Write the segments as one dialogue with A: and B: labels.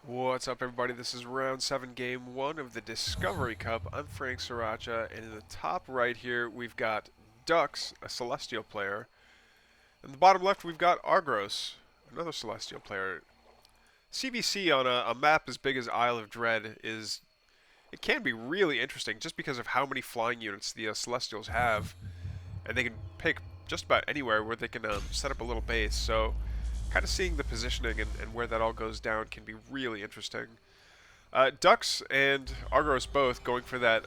A: What's up, everybody? This is round 7, game 1 of the Discovery Cup. I'm Frank Sriracha, and in the top right here, we've got Dux, a Celestial player. In the bottom left, we've got Argros, another Celestial player. CVC on a map as big as Isle of Dread it can be really interesting just because of how many flying units the Celestials have, and they can pick just about anywhere where they can set up a little base. So kind of seeing the positioning and where that all goes down can be really interesting. Dux and Argos both going for that,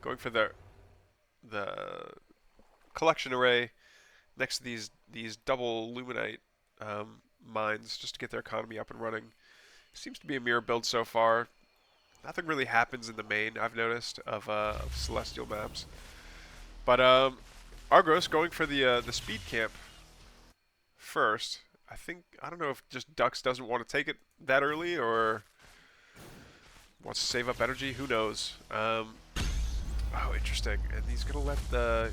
A: going for the collection array next to these double luminite mines just to get their economy up and running. Seems to be a mirror build so far. Nothing really happens in the main, I've noticed, of Celestial maps. But Argos going for the speed camp first. I don't know if just Dux doesn't want to take it that early or wants to save up energy. Who knows? Oh, interesting. And he's gonna let the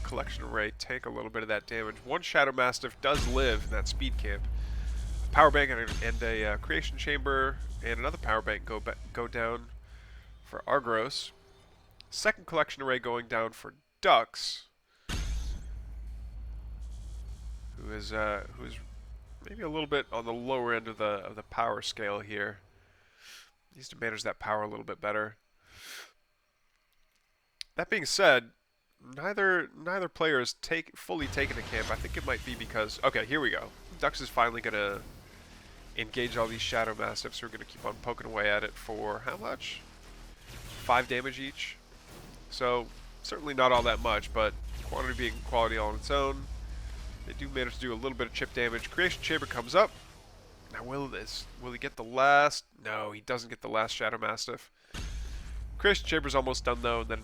A: collection array take a little bit of that damage. One Shadow Mastiff does live in that speed camp. Power bank and a creation chamber and another power bank go down for Argros. Second collection array going down for Dux, who is maybe a little bit on the lower end of the power scale here. Needs to manage that power a little bit better. That being said, neither player is fully taken a camp. I think it might be because okay, here we go. Dux is finally gonna engage all these Shadow Mastiffs who are gonna keep on poking away at it for how much? 5 damage each. So certainly not all that much, but quantity being quality all on its own. They do manage to do a little bit of chip damage. Creation Chamber comes up. Now will he get the last? No, he doesn't get the last Shadow Mastiff. Creation Chamber's almost done though, and then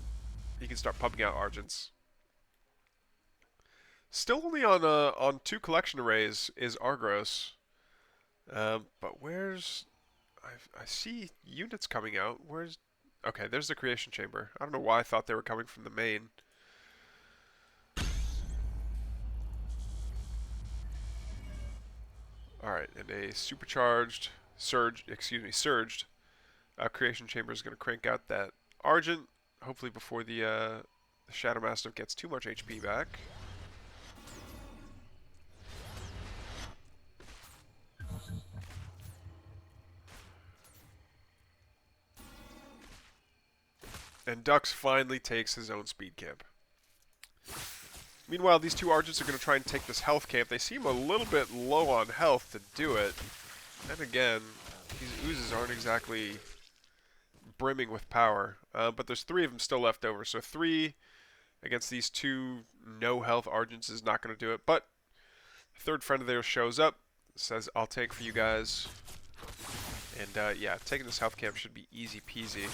A: he can start pumping out Argents. Still only on 2 collection arrays is Argros. But where's I see units coming out. Where's okay, there's the Creation Chamber. I don't know why I thought they were coming from the main. Alright, and a surged Creation Chamber is going to crank out that Argent, hopefully before the Shadow Mastiff gets too much HP back. And Dux finally takes his own speed camp. Meanwhile, these 2 Argents are going to try and take this health camp. They seem a little bit low on health to do it. And again, these oozes aren't exactly brimming with power. But there's 3 of them still left over. So 3 against these 2 no health Argents is not going to do it. But the third friend of theirs shows up, says, I'll take for you guys. And yeah, taking this health camp should be easy peasy.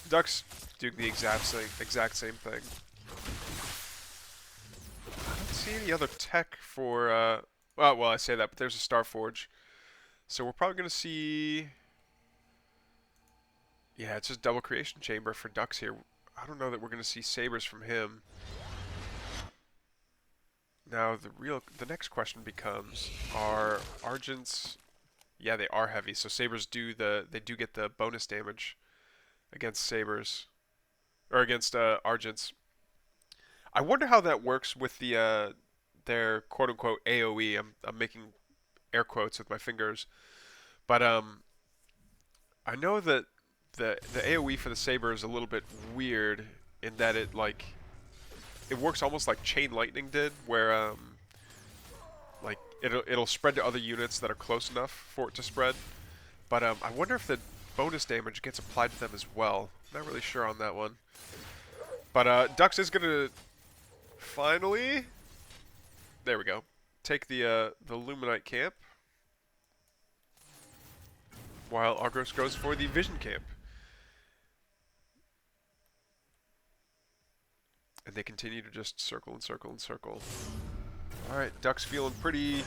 A: Dux doing the exact same thing. I don't see any other tech for, well, I say that, but there's a Starforge. So we're probably going to see, yeah, it's just double Creation Chamber for Dux here. I don't know that we're going to see Sabers from him. Now, the next question becomes, are Argents, yeah, they are heavy, so Sabers they do get the bonus damage against Sabers, or against Argents. I wonder how that works with their quote-unquote AoE. I'm making air quotes with my fingers, but I know that the AoE for the Saber is a little bit weird in that it works almost like Chain Lightning did, where like it'll spread to other units that are close enough for it to spread. But I wonder if the bonus damage gets applied to them as well. Not really sure on that one. But Dux is gonna finally, there we go, take the Luminite camp, while Argos goes for the Vision camp. And they continue to just circle and circle and circle. Alright, Dux feeling pretty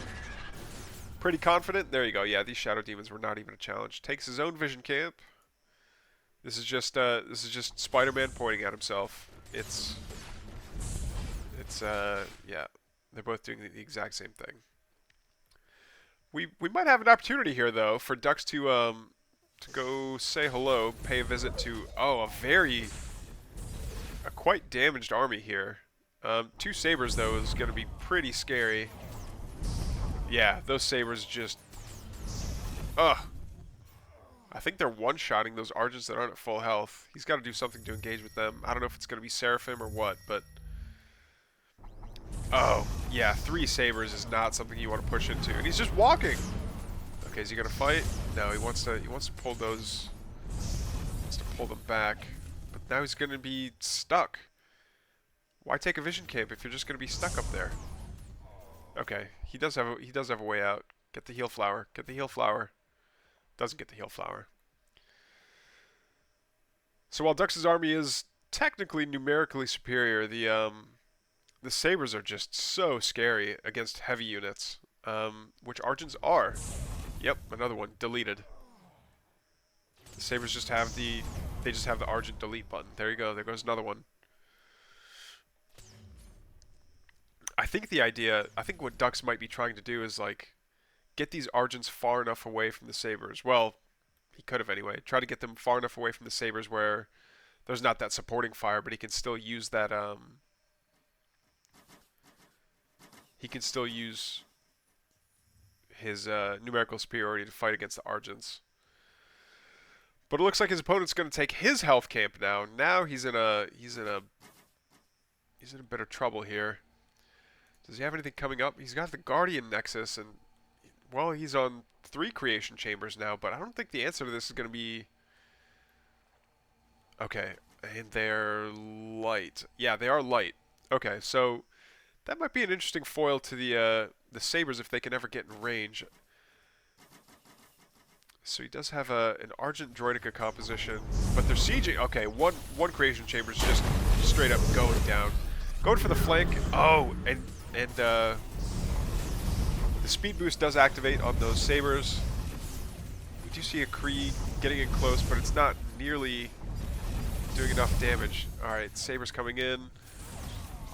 A: confident. There you go. Yeah, these Shadow Demons were not even a challenge. Takes his own Vision camp. This is just Spider-Man pointing at himself. It's yeah, they're both doing the exact same thing. We might have an opportunity here though for Ducks to go say hello, pay a visit to a quite damaged army here. Two sabers though is going to be pretty scary. Yeah, those sabers just ugh. I think they're one-shotting those Argents that aren't at full health. He's got to do something to engage with them. I don't know if it's going to be Seraphim or what, but oh yeah, 3 sabers is not something you want to push into, and he's just walking. Okay, is he gonna fight? No, he wants to pull those. Wants to pull them back, but now he's gonna be stuck. Why take a vision camp if you're just gonna be stuck up there? Okay, he does have a way out. Get the heal flower. Get the heal flower. Doesn't get the heal flower. So while Dux's army is technically numerically superior, the sabers are just so scary against heavy units, which Argents are. Yep, another one deleted. The sabers just have the Argent delete button. There you go. There goes another one. I think what Ducks might be trying to do is like get these Argents far enough away from the sabers. Well, he could have anyway. Try to get them far enough away from the sabers where there's not that supporting fire, but he can still use that. He can still use his numerical superiority to fight against the Argents. But it looks like his opponent's going to take his health camp now. Now he's in a bit of trouble here. Does he have anything coming up? He's got the Guardian Nexus, and well, he's on 3 creation chambers now. But I don't think the answer to this is going to be okay. And they're light. Yeah, they are light. Okay, so that might be an interesting foil to the sabers if they can ever get in range. So he does have an Argent Droidica composition, but they're sieging. Okay, one creation chamber is just straight up going down, going for the flank. Oh, and the speed boost does activate on those sabers. We do see a Kree getting in close, but it's not nearly doing enough damage. All right, sabers coming in.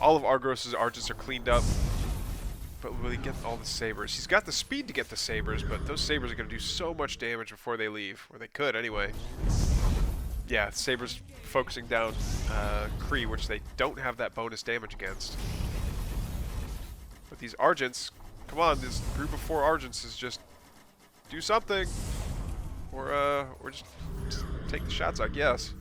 A: All of Argros' Argents are cleaned up. But will he get all the sabers? He's got the speed to get the sabers, but those sabers are going to do so much damage before they leave. Or they could, anyway. Yeah, sabers focusing down Kree, which they don't have that bonus damage against. But these Argents, come on, this group of 4 Argents is just do something. Or just take the shots, I guess.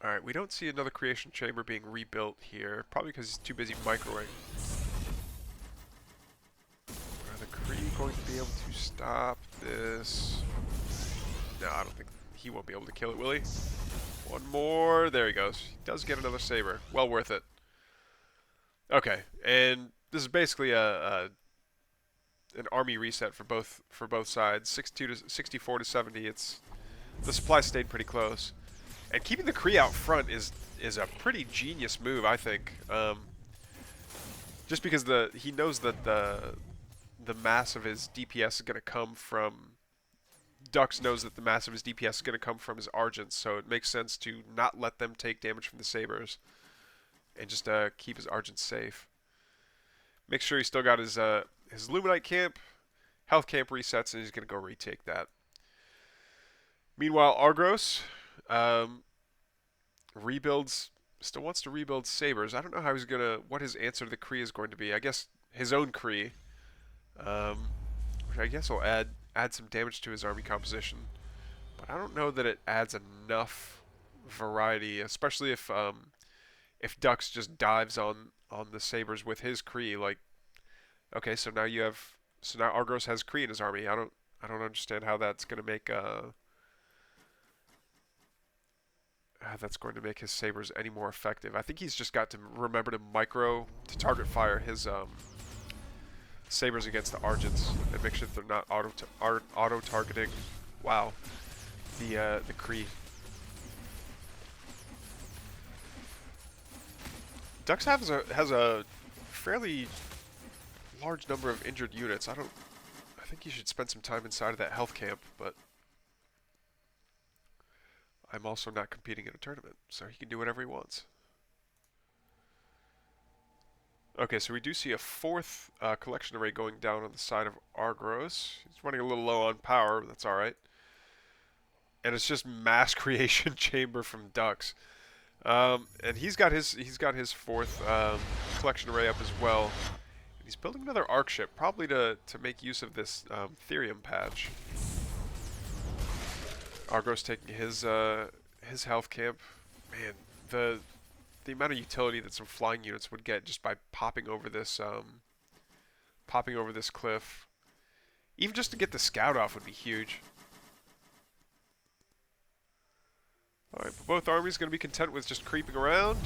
A: Alright, we don't see another creation chamber being rebuilt here. Probably because he's too busy microwing. Are the Kree going to be able to stop this? No, I don't think he won't be able to kill it, will he? One more. There he goes. He does get another saber. Well worth it. Okay, and this is basically an army reset for both sides. 64 to 70. The supply stayed pretty close. And keeping the Kree out front is a pretty genius move, I think. Just because he knows that the mass of his DPS is going to come from... Dux knows that the mass of his DPS is going to come from his Argents, so it makes sense to not let them take damage from the sabers. And just keep his Argents safe. Make sure he's still got his Luminite camp, health camp resets, and he's going to go retake that. Meanwhile, Argros... still wants to rebuild sabers. I don't know how what his answer to the Kree is going to be. I guess his own Kree, which I guess will add some damage to his army composition. But I don't know that it adds enough variety, especially if Dux just dives on the sabers with his Kree. Like, okay, so now Argros has Kree in his army. I don't understand how that's going to make his sabers any more effective. I think he's just got to remember to target fire his sabers against the Argents and make sure that they're not auto targeting. Wow, the Kree. Dux has a fairly large number of injured units. I think he should spend some time inside of that health camp, but I'm also not competing in a tournament, so he can do whatever he wants. Okay, so we do see a fourth collection array going down on the side of Argros. He's running a little low on power, but that's all right. And it's just mass creation chamber from Ducks. And he's got his fourth collection array up as well. And he's building another arc ship, probably to make use of this Therium patch. Argos taking his health camp. Man, the amount of utility that some flying units would get just by popping over this cliff, even just to get the scout off, would be huge. All right, but both armies going to be content with just creeping around,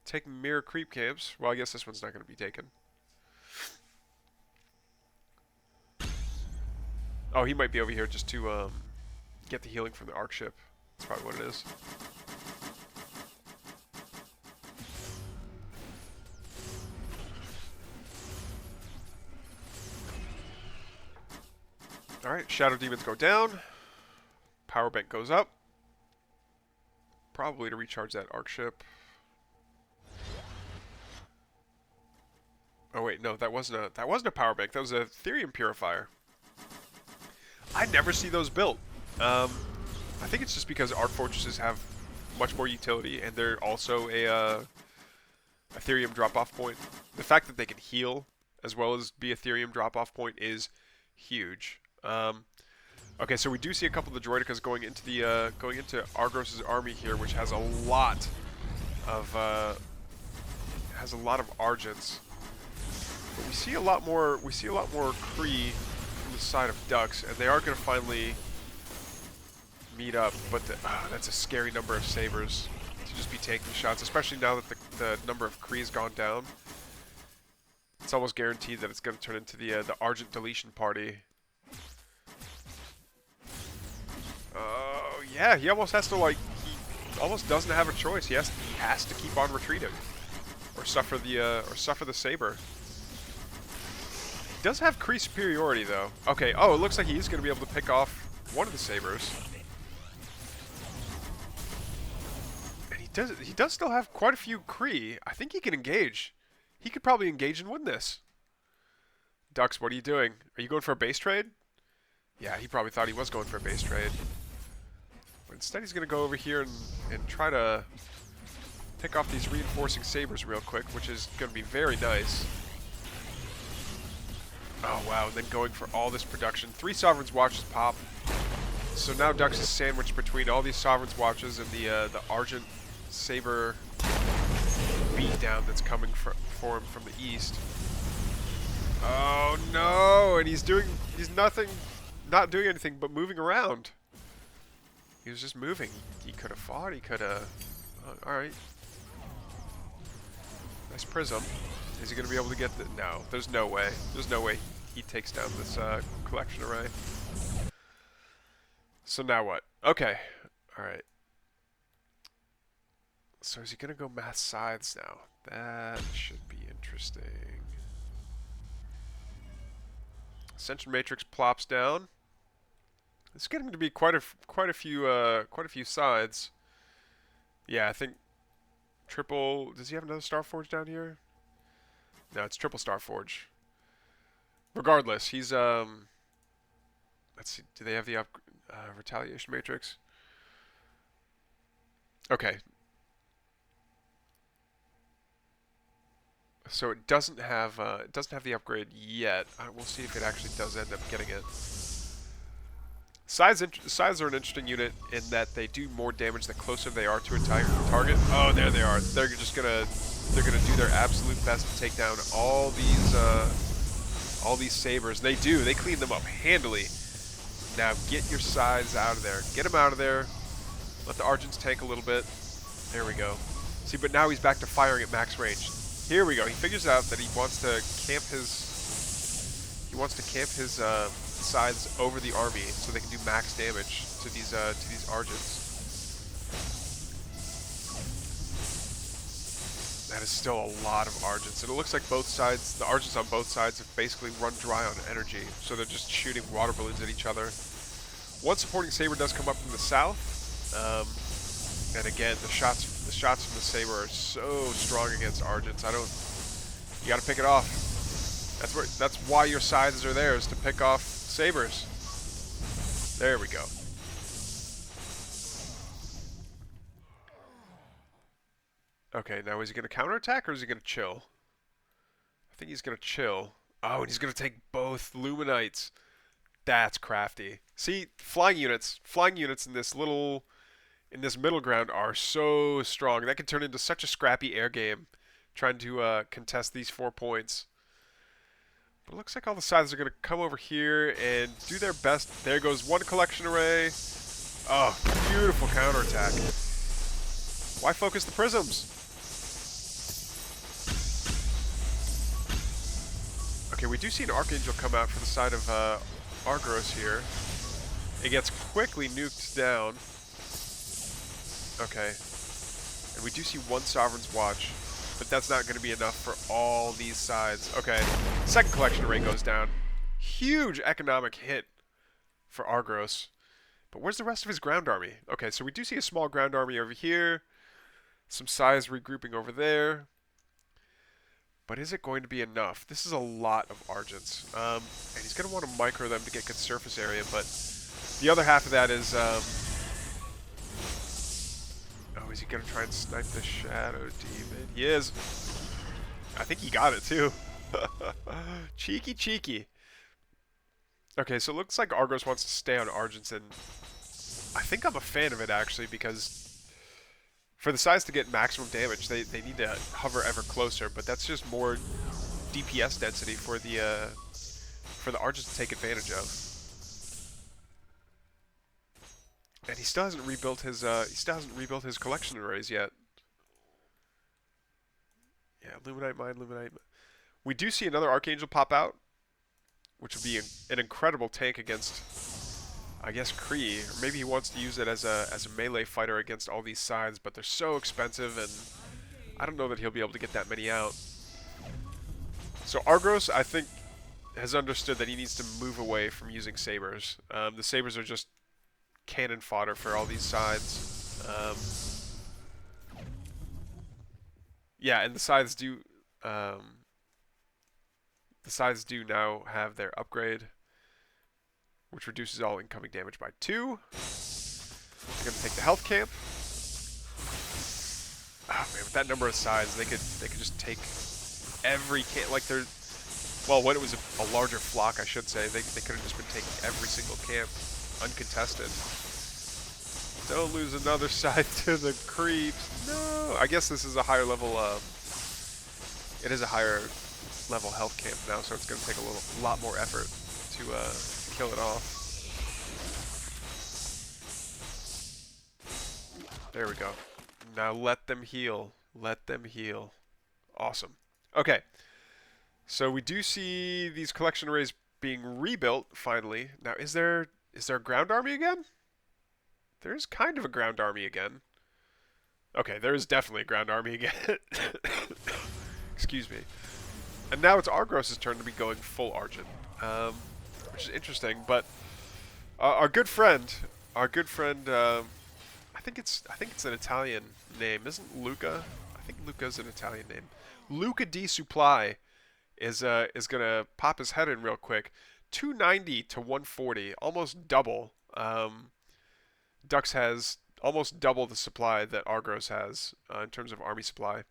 A: taking mirror creep camps. Well, I guess this one's not going to be taken. Oh, he might be over here just to get the healing from the arc ship. That's probably what it is. Alright, Shadow Demons go down. Power Bank goes up. Probably to recharge that arc ship. Oh wait, no, that wasn't a power bank. That was a Therium purifier. I never see those built. I think it's just because Arc Fortresses have much more utility, and they're also a Therium drop-off point. The fact that they can heal as well as be a Therium drop-off point is huge. Okay, so we do see a couple of the Droidicas going into Argos' army here, which has a lot of Argents. But we see a lot more Kree from the side of Ducks, and they are going to finally meet up. But that's a scary number of Sabers to just be taking shots, especially now that the number of Kree has gone down. It's almost guaranteed that it's going to turn into the Argent deletion party. Yeah, he almost has to, like, he almost doesn't have a choice. He has to keep on retreating, or suffer the Saber. He does have Kree superiority though. Okay, oh, it looks like he's going to be able to pick off one of the Sabers. And he does still have quite a few Kree. I think he can engage. He could probably engage and win this. Ducks, what are you doing? Are you going for a base trade? Yeah, he probably thought he was going for a base trade. But instead he's going to go over here and try to pick off these reinforcing Sabers real quick, which is going to be very nice. Oh wow, and then going for all this production. 3 Sovereign's Watches pop. So now Ducks is sandwiched between all these Sovereign's Watches and the Argent Saber beatdown that's coming for him from the east. Oh no, and he's not doing anything but moving around. He was just moving. He could have fought, he could have... Alright. Nice Prism. Is he going to be able to get the... No, there's no way. There's no way he takes down this collection array. So now what? Okay. Alright. So is he going to go mass scythes now? That should be interesting. Ascension Matrix plops down. It's getting to be quite a few sides. Yeah, I think triple. Does he have another Starforge down here? No, it's triple Starforge. Regardless, he's let's see. Do they have the retaliation matrix? Okay. So it doesn't have the upgrade yet. We'll see if it actually does end up getting it. Scythes are an interesting unit in that they do more damage the closer they are to a target. Oh, there they are. They're gonna do their absolute best to take down all these Sabers. They do. They clean them up handily. Now get your Scythes out of there. Get them out of there. Let the Argents tank a little bit. There we go. See, but now he's back to firing at max range. Here we go. He figures out that he wants to camp his Scythes over the army so they can do max damage to these Argents. That is still a lot of Argents, and it looks like both sides, the Argents on both sides, have basically run dry on energy, so they're just shooting water balloons at each other. One supporting Saber does come up from the south, and again, the shots The shots from the Saber are so strong against Argents. You gotta pick it off. That's why your scythes are there, is to pick off Sabers. There we go. Okay, now is he gonna counterattack or is he gonna chill? I think he's gonna chill. Oh, and he's gonna take both Luminites. That's crafty. See, flying units in this middle ground are so strong. That can turn into such a scrappy air game, trying to contest these 4 points. But it looks like all the scythes are going to come over here and do their best. There goes one collection array. Oh, beautiful counterattack. Why focus the prisms? Okay, we do see an Archangel come out for the side of Argros here. It gets quickly nuked down. Okay. And we do see one Sovereign's Watch, but that's not going to be enough for all these sides. Okay. Second collection array goes down. Huge economic hit for Argros. But where's the rest of his ground army? Okay, so we do see a small ground army over here. Some size regrouping over there. But is it going to be enough? This is a lot of Argents. And he's going to want to micro them to get good surface area, but the other half of that is... Oh, is he going to try and snipe the Shadow Demon? He is. I think he got it, too. Cheeky, cheeky. Okay, so it looks like Argos wants to stay on Argents, and I think I'm a fan of it, actually, because for the size to get maximum damage, they need to hover ever closer, but that's just more DPS density for the Argents to take advantage of. And he still hasn't rebuilt his collection arrays yet. Yeah, Luminite Mine, Luminite. We do see another Archangel pop out, which would be an incredible tank against, I guess, Kree. Or maybe he wants to use it as a melee fighter against all these sides, but they're so expensive, and I don't know that he'll be able to get that many out. So Argros, I think, has understood that he needs to move away from using Sabers. The Sabers are just cannon fodder for all these sides. Yeah, and the sides do now have their upgrade, which reduces all incoming damage by 2. They're gonna take the health camp. Oh man, with that number of sides, they could just take every camp. Like they're, well, when it was a larger flock, I should say, they could have just been taking every single camp uncontested. Don't lose another side to the creeps. No, I guess this is a higher level. It is a higher level health camp now, so it's going to take a lot more effort to kill it off. There we go. Now let them heal. Let them heal. Awesome. Okay. So we do see these collection arrays being rebuilt finally. Now, is there a ground army again? There is kind of a ground army again. Okay, there is definitely a ground army again. Excuse me. And now it's Argros' turn to be going full Argent, which is interesting. But our good friend, I think it's an Italian name, isn't Luca? I think Luca's an Italian name. Luca D. Supply is gonna pop his head in real quick. 290 to 140, almost double. Dux has almost double the supply that Argros has in terms of army supply.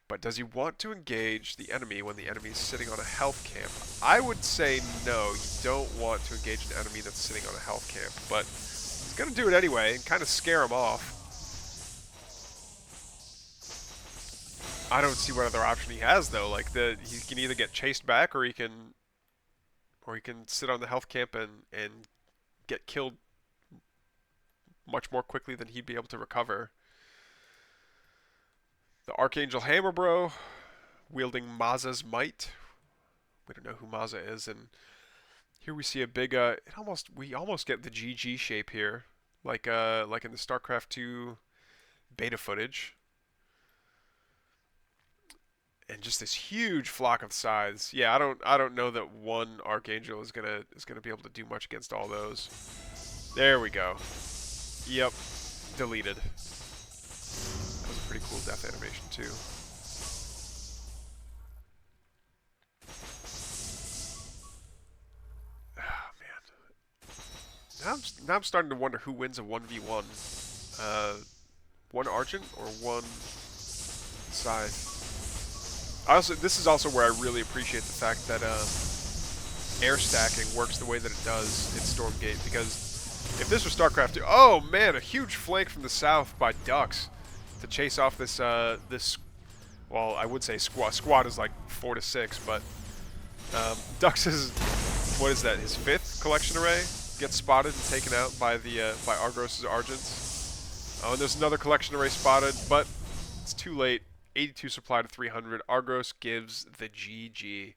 A: But does he want to engage the enemy when the enemy is sitting on a health camp? I would say no, you don't want to engage an enemy that's sitting on a health camp, but he's going to do it anyway and kind of scare him off. I don't see what other option he has though. Like he can either get chased back or he can sit on the health camp and get killed much more quickly than he'd be able to recover. The Archangel Hammer Bro, wielding Maza's Might. We don't know who Maza is, and here we see a big. We almost get the GG shape here, like in the StarCraft 2 beta footage, and just this huge flock of scythes. Yeah, I don't know that one Archangel is gonna be able to do much against all those. There we go. Yep, deleted. pretty cool death animation too. Oh man. Now I'm starting to wonder who wins a 1v1. One Argent or one Scythe. This is also where I really appreciate the fact that air stacking works the way that it does in Stormgate, because if this was StarCraft 2, oh man, a huge flank from the south by Ducks to chase off this well, I would say squad. Squad is like 4 to 6, but Ducks is, what is that? His 5th collection array gets spotted and taken out by the by Argros' Argents. Oh, and there's another collection array spotted, but it's too late. 82 supply to 300. Argros gives the GG.